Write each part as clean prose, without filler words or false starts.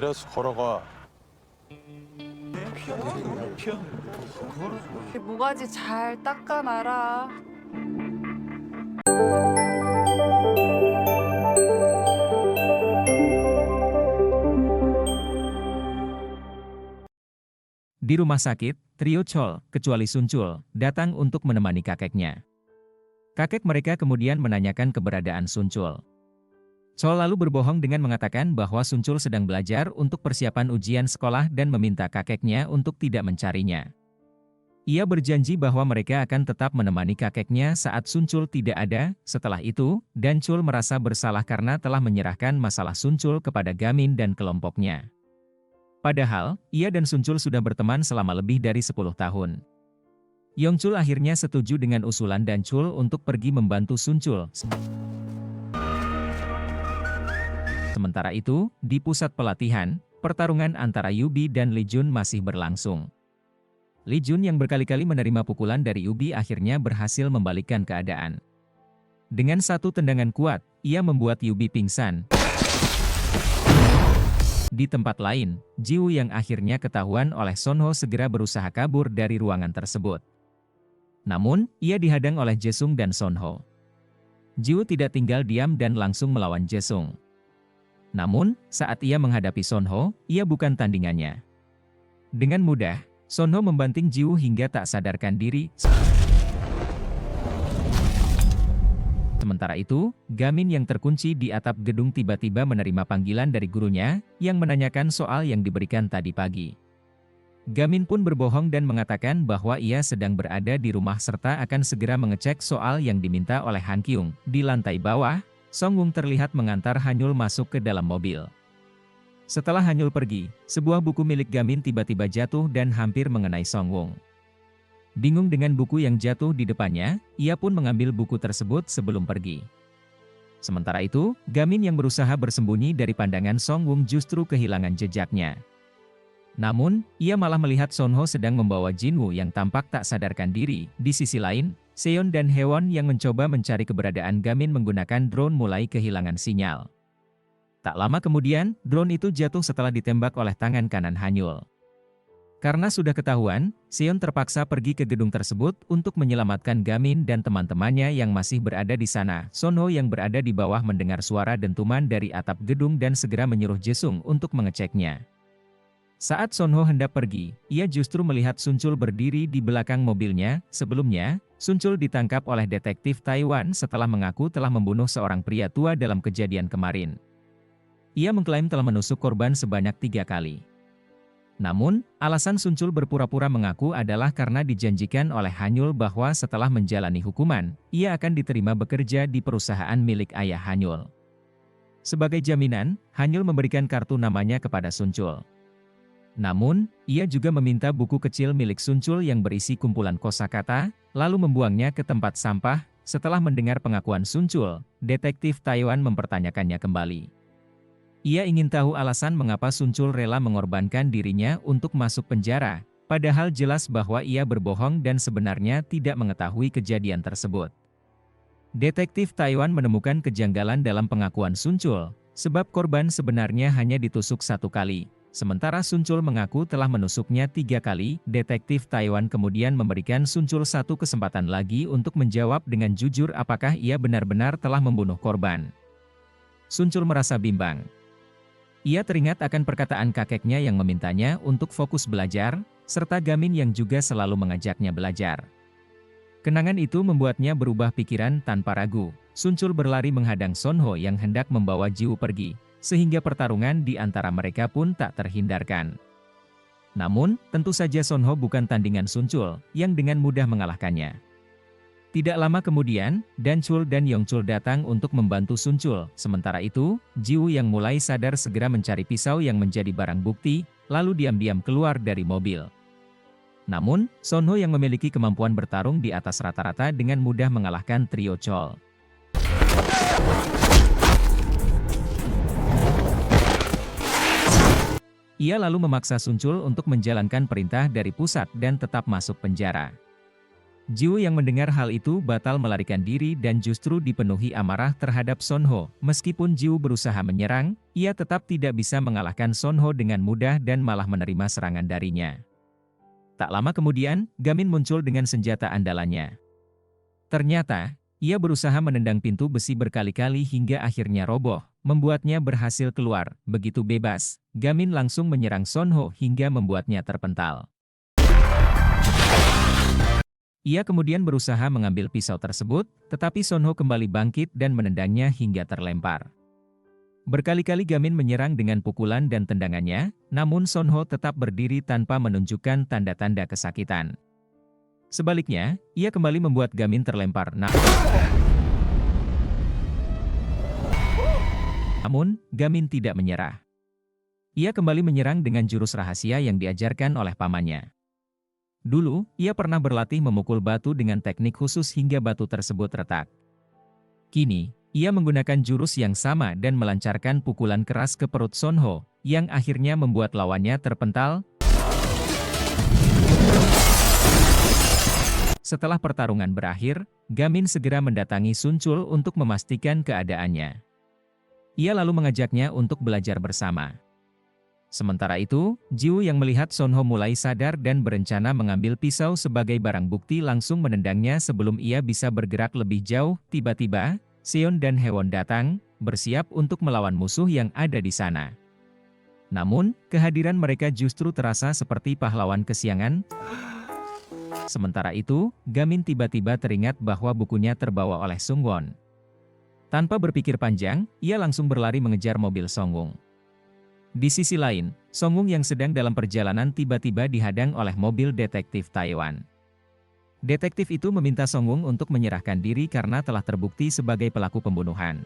내려서 걸어가. 모가지 잘 닦아놔라. Di rumah sakit, trio Chol, kecuali Suncul, datang untuk menemani kakeknya. Kakek mereka kemudian menanyakan keberadaan Suncul. Chol lalu berbohong dengan mengatakan bahwa Suncul sedang belajar untuk persiapan ujian sekolah dan meminta kakeknya untuk tidak mencarinya. Ia berjanji bahwa mereka akan tetap menemani kakeknya saat Suncul tidak ada. Setelah itu, dan Chul merasa bersalah karena telah menyerahkan masalah Suncul kepada Gamin dan kelompoknya. Padahal, ia dan Suncul sudah berteman selama lebih dari 10 tahun. Yongchul akhirnya setuju dengan usulan dan Chul untuk pergi membantu Suncul. Sementara itu, di pusat pelatihan, pertarungan antara Yubi dan Li Jun masih berlangsung. Li Jun yang berkali-kali menerima pukulan dari Yubi akhirnya berhasil membalikkan keadaan. Dengan satu tendangan kuat, ia membuat Yubi pingsan. Di tempat lain, Jiwoo yang akhirnya ketahuan oleh Sonho segera berusaha kabur dari ruangan tersebut. Namun, ia dihadang oleh Jesung dan Sonho. Jiwoo tidak tinggal diam dan langsung melawan Jesung. Namun, saat ia menghadapi Sonho, ia bukan tandingannya. Dengan mudah, Sonho membanting Jiwoo hingga tak sadarkan diri. Sementara itu, Gamin yang terkunci di atap gedung tiba-tiba menerima panggilan dari gurunya, yang menanyakan soal yang diberikan tadi pagi. Gamin pun berbohong dan mengatakan bahwa ia sedang berada di rumah serta akan segera mengecek soal yang diminta oleh Han Kyung. Di lantai bawah, Song Wung terlihat mengantar Hanyul masuk ke dalam mobil. Setelah Hanyul pergi, sebuah buku milik Gamin tiba-tiba jatuh dan hampir mengenai Song Wung. Bingung dengan buku yang jatuh di depannya, ia pun mengambil buku tersebut sebelum pergi. Sementara itu, Gamin yang berusaha bersembunyi dari pandangan Song Wung justru kehilangan jejaknya. Namun, ia malah melihat Sonho sedang membawa Jinwoo yang tampak tak sadarkan diri. Di sisi lain, Seon dan Hewon yang mencoba mencari keberadaan Gamin menggunakan drone mulai kehilangan sinyal. Tak lama kemudian, drone itu jatuh setelah ditembak oleh tangan kanan Hanyul. Karena sudah ketahuan, Seon terpaksa pergi ke gedung tersebut untuk menyelamatkan Gamin dan teman-temannya yang masih berada di sana. Sonho yang berada di bawah mendengar suara dentuman dari atap gedung dan segera menyuruh Jesung untuk mengeceknya. Saat Sonho hendak pergi, ia justru melihat Suncul berdiri di belakang mobilnya. Sebelumnya, Suncul ditangkap oleh detektif Taiwan setelah mengaku telah membunuh seorang pria tua dalam kejadian kemarin. Ia mengklaim telah menusuk korban sebanyak 3 kali. Namun, alasan Suncul berpura-pura mengaku adalah karena dijanjikan oleh Hanyul bahwa setelah menjalani hukuman, ia akan diterima bekerja di perusahaan milik ayah Hanyul. Sebagai jaminan, Hanyul memberikan kartu namanya kepada Suncul. Namun, ia juga meminta buku kecil milik Suncul yang berisi kumpulan kosakata, lalu membuangnya ke tempat sampah. Setelah mendengar pengakuan Suncul, detektif Taiwan mempertanyakannya kembali. Ia ingin tahu alasan mengapa Suncul rela mengorbankan dirinya untuk masuk penjara, padahal jelas bahwa ia berbohong dan sebenarnya tidak mengetahui kejadian tersebut. Detektif Taiwan menemukan kejanggalan dalam pengakuan Suncul, sebab korban sebenarnya hanya ditusuk 1 kali. Sementara Suncul mengaku telah menusuknya 3 kali, detektif Taiwan kemudian memberikan Suncul 1 kesempatan lagi untuk menjawab dengan jujur apakah ia benar-benar telah membunuh korban. Suncul merasa bimbang. Ia teringat akan perkataan kakeknya yang memintanya untuk fokus belajar, serta Gamin yang juga selalu mengajaknya belajar. Kenangan itu membuatnya berubah pikiran tanpa ragu. Suncul berlari menghadang Sonho yang hendak membawa Jiwoo pergi, sehingga pertarungan di antara mereka pun tak terhindarkan. Namun, tentu saja Sonho bukan tandingan Suncul, yang dengan mudah mengalahkannya. Tidak lama kemudian, Danchul dan Yongchul datang untuk membantu Sunchul. Sementara itu, Jiwoo yang mulai sadar segera mencari pisau yang menjadi barang bukti, lalu diam-diam keluar dari mobil. Namun, Sonho yang memiliki kemampuan bertarung di atas rata-rata dengan mudah mengalahkan trio Chol. Ia lalu memaksa Sunchul untuk menjalankan perintah dari pusat dan tetap masuk penjara. Jiwoo yang mendengar hal itu batal melarikan diri dan justru dipenuhi amarah terhadap Sonho. Meskipun Jiwoo berusaha menyerang, ia tetap tidak bisa mengalahkan Sonho dengan mudah dan malah menerima serangan darinya. Tak lama kemudian, Gamin muncul dengan senjata andalannya. Ternyata, ia berusaha menendang pintu besi berkali-kali hingga akhirnya roboh, membuatnya berhasil keluar. Begitu bebas, Gamin langsung menyerang Sonho hingga membuatnya terpental. Ia kemudian berusaha mengambil pisau tersebut, tetapi Sonho kembali bangkit dan menendangnya hingga terlempar. Berkali-kali Gamin menyerang dengan pukulan dan tendangannya, namun Sonho tetap berdiri tanpa menunjukkan tanda-tanda kesakitan. Sebaliknya, ia kembali membuat Gamin terlempar. Namun, Gamin tidak menyerah. Ia kembali menyerang dengan jurus rahasia yang diajarkan oleh pamannya. Dulu, ia pernah berlatih memukul batu dengan teknik khusus hingga batu tersebut retak. Kini, ia menggunakan jurus yang sama dan melancarkan pukulan keras ke perut Sonho, yang akhirnya membuat lawannya terpental. Setelah pertarungan berakhir, Gamin segera mendatangi Sunchul untuk memastikan keadaannya. Ia lalu mengajaknya untuk belajar bersama. Sementara itu, Jiwoo yang melihat Sonho mulai sadar dan berencana mengambil pisau sebagai barang bukti langsung menendangnya sebelum ia bisa bergerak lebih jauh. Tiba-tiba, Seon dan Hewon datang, bersiap untuk melawan musuh yang ada di sana. Namun, kehadiran mereka justru terasa seperti pahlawan kesiangan. Sementara itu, Gamin tiba-tiba teringat bahwa bukunya terbawa oleh Sungwon. Tanpa berpikir panjang, ia langsung berlari mengejar mobil Songung. Di sisi lain, Songung yang sedang dalam perjalanan tiba-tiba dihadang oleh mobil detektif Taiwan. Detektif itu meminta Songung untuk menyerahkan diri karena telah terbukti sebagai pelaku pembunuhan.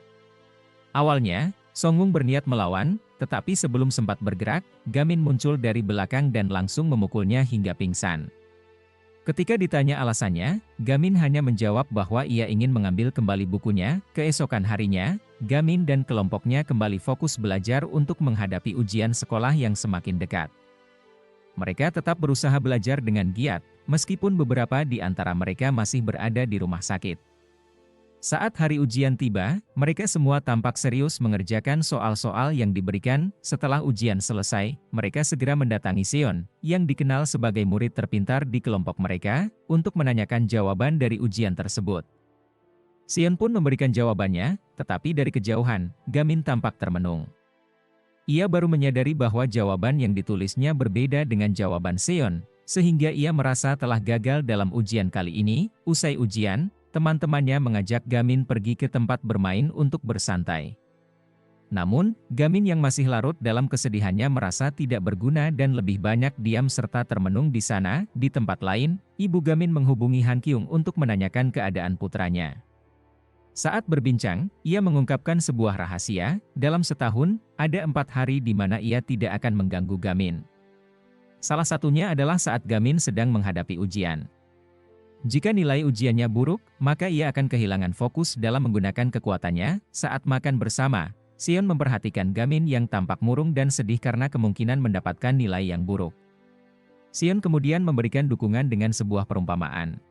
Awalnya, Songung berniat melawan, tetapi sebelum sempat bergerak, Gamin muncul dari belakang dan langsung memukulnya hingga pingsan. Ketika ditanya alasannya, Gamin hanya menjawab bahwa ia ingin mengambil kembali bukunya. Keesokan harinya, Gamin dan kelompoknya kembali fokus belajar untuk menghadapi ujian sekolah yang semakin dekat. Mereka tetap berusaha belajar dengan giat, meskipun beberapa di antara mereka masih berada di rumah sakit. Saat hari ujian tiba, mereka semua tampak serius mengerjakan soal-soal yang diberikan. Setelah ujian selesai, mereka segera mendatangi Seon, yang dikenal sebagai murid terpintar di kelompok mereka, untuk menanyakan jawaban dari ujian tersebut. Seon pun memberikan jawabannya, tetapi dari kejauhan, Gamin tampak termenung. Ia baru menyadari bahwa jawaban yang ditulisnya berbeda dengan jawaban Seon, sehingga ia merasa telah gagal dalam ujian kali ini. Usai ujian, teman-temannya mengajak Gamin pergi ke tempat bermain untuk bersantai. Namun, Gamin yang masih larut dalam kesedihannya merasa tidak berguna dan lebih banyak diam serta termenung di sana. Di tempat lain, ibu Gamin menghubungi Han Kyung untuk menanyakan keadaan putranya. Saat berbincang, ia mengungkapkan sebuah rahasia. Dalam setahun, ada 4 hari di mana ia tidak akan mengganggu Gamin. Salah satunya adalah saat Gamin sedang menghadapi ujian. Jika nilai ujiannya buruk, maka ia akan kehilangan fokus dalam menggunakan kekuatannya. Saat makan bersama, Seon memperhatikan Gamin yang tampak murung dan sedih karena kemungkinan mendapatkan nilai yang buruk. Seon kemudian memberikan dukungan dengan sebuah perumpamaan.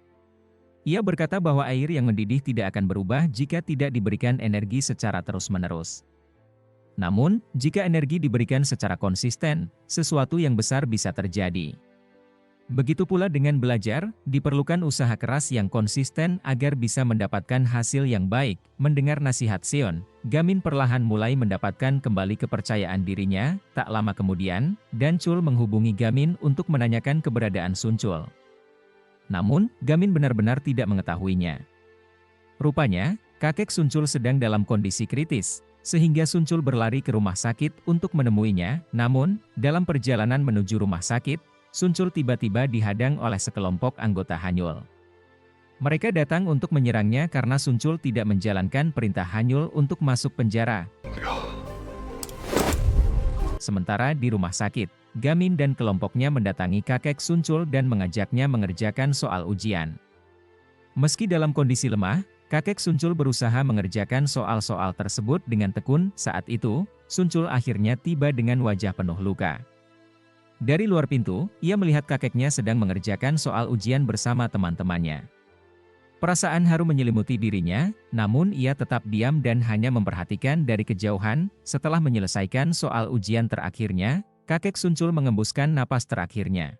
Ia berkata bahwa air yang mendidih tidak akan berubah jika tidak diberikan energi secara terus-menerus. Namun, jika energi diberikan secara konsisten, sesuatu yang besar bisa terjadi. Begitu pula dengan belajar, diperlukan usaha keras yang konsisten agar bisa mendapatkan hasil yang baik. Mendengar nasihat Seon, Gamin perlahan mulai mendapatkan kembali kepercayaan dirinya. Tak lama kemudian, Danchul menghubungi Gamin untuk menanyakan keberadaan Sunchul. Namun, Gamin benar-benar tidak mengetahuinya. Rupanya, kakek Sunchul sedang dalam kondisi kritis, sehingga Sunchul berlari ke rumah sakit untuk menemuinya. Namun, dalam perjalanan menuju rumah sakit, Sunchul tiba-tiba dihadang oleh sekelompok anggota Hanyul. Mereka datang untuk menyerangnya karena Sunchul tidak menjalankan perintah Hanyul untuk masuk penjara. Sementara di rumah sakit, Gamin dan kelompoknya mendatangi kakek Sunchul dan mengajaknya mengerjakan soal ujian. Meski dalam kondisi lemah, kakek Sunchul berusaha mengerjakan soal-soal tersebut dengan tekun. Saat itu, Sunchul akhirnya tiba dengan wajah penuh luka. Dari luar pintu, ia melihat kakeknya sedang mengerjakan soal ujian bersama teman-temannya. Perasaan haru menyelimuti dirinya, namun ia tetap diam dan hanya memperhatikan dari kejauhan. Setelah menyelesaikan soal ujian terakhirnya, kakek Sunchul mengembuskan napas terakhirnya.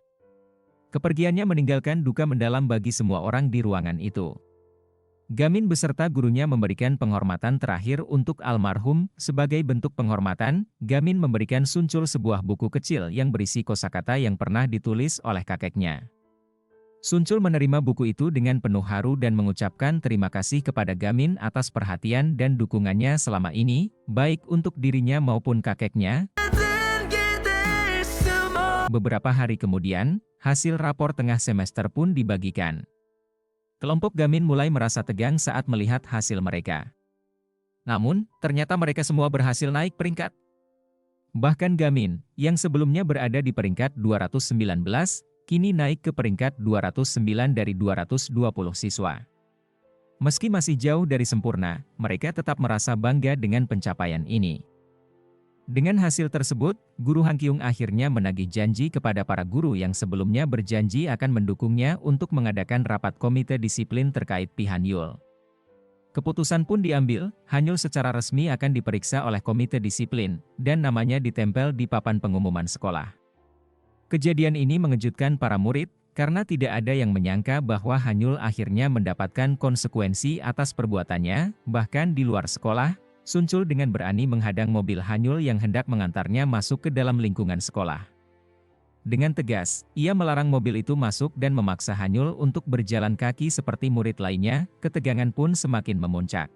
Kepergiannya meninggalkan duka mendalam bagi semua orang di ruangan itu. Gamin beserta gurunya memberikan penghormatan terakhir untuk almarhum. Sebagai bentuk penghormatan, Gamin memberikan Sunchul sebuah buku kecil yang berisi kosakata yang pernah ditulis oleh kakeknya. Sunchul menerima buku itu dengan penuh haru dan mengucapkan terima kasih kepada Gamin atas perhatian dan dukungannya selama ini, baik untuk dirinya maupun kakeknya. Beberapa hari kemudian, hasil rapor tengah semester pun dibagikan. Kelompok Gamin mulai merasa tegang saat melihat hasil mereka. Namun, ternyata mereka semua berhasil naik peringkat. Bahkan Gamin, yang sebelumnya berada di peringkat 219, kini naik ke peringkat 209 dari 220 siswa. Meski masih jauh dari sempurna, mereka tetap merasa bangga dengan pencapaian ini. Dengan hasil tersebut, Guru Hangkyung akhirnya menagih janji kepada para guru yang sebelumnya berjanji akan mendukungnya untuk mengadakan rapat komite disiplin terkait Pi Hanyul. Keputusan pun diambil, Hanyul secara resmi akan diperiksa oleh komite disiplin, dan namanya ditempel di papan pengumuman sekolah. Kejadian ini mengejutkan para murid, karena tidak ada yang menyangka bahwa Hanyul akhirnya mendapatkan konsekuensi atas perbuatannya. Bahkan di luar sekolah, Sunchul dengan berani menghadang mobil Hanyul yang hendak mengantarnya masuk ke dalam lingkungan sekolah. Dengan tegas, ia melarang mobil itu masuk dan memaksa Hanyul untuk berjalan kaki seperti murid lainnya. Ketegangan pun semakin memuncak.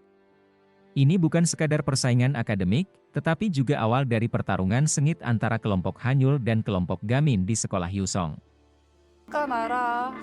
Ini bukan sekadar persaingan akademik, tetapi juga awal dari pertarungan sengit antara kelompok Hanyul dan kelompok Gamin di sekolah Yusong. takkan 알아.